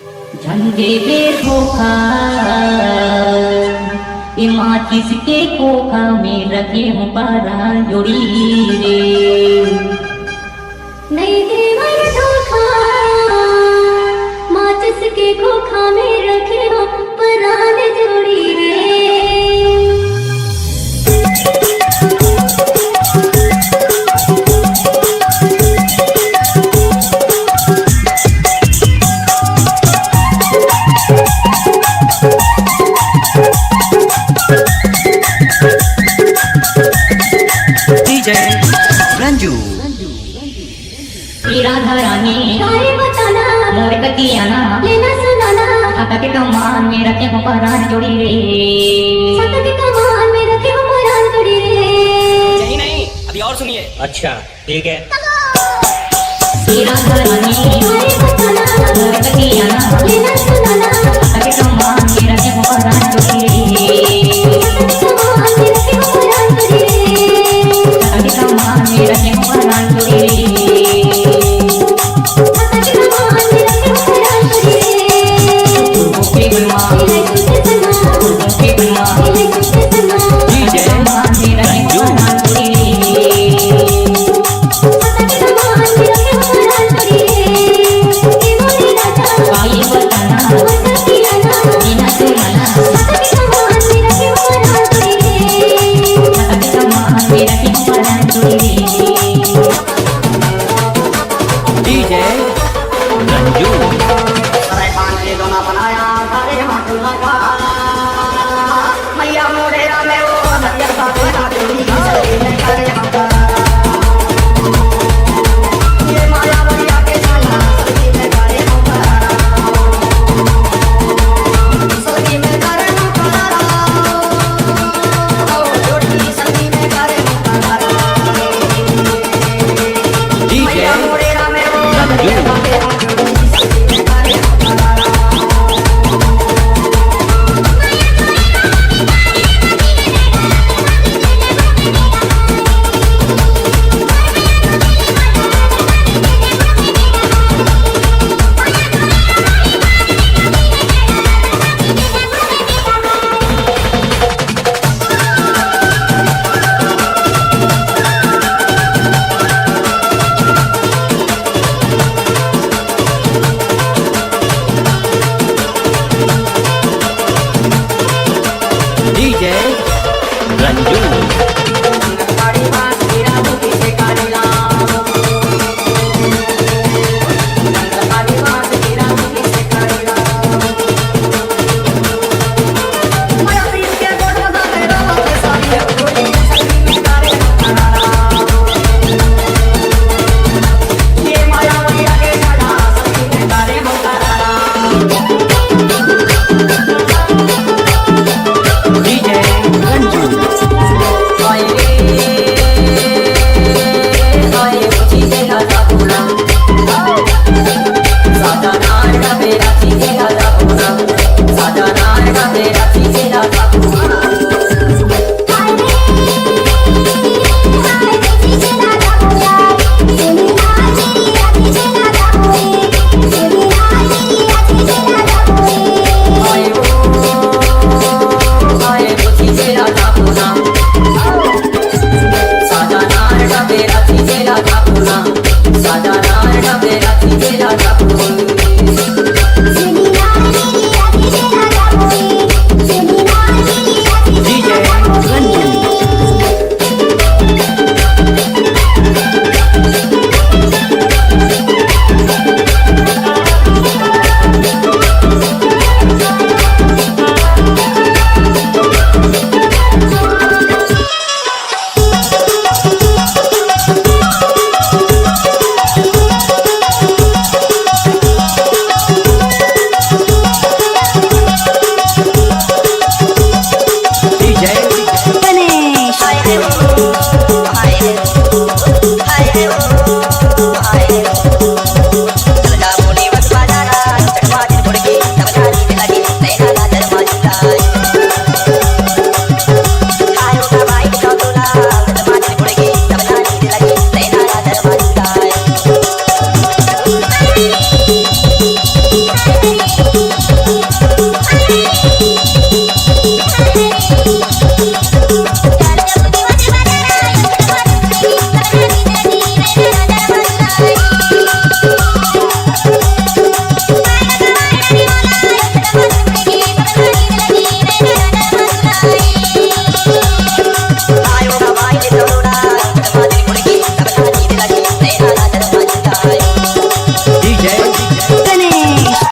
झंडे पे धोखा माँ किसके खोखा में रखे हूँ पारा जोड़ी रे। नहीं देवर धोखा माँ किसके खोखा में रखे हो परान जोड़ी रे। रंजू राधा रानी गाने बताना मोर कटियाना लेना सुनाना छाता के कमान में रखे हो परान जोड़ी रे। छाता के कमान में रखे हो परान जोड़ी रे। यही नहीं, अभी और सुनिए। अच्छा ठीक है। राधा रानी गाने बताना मोर कटियाना लेना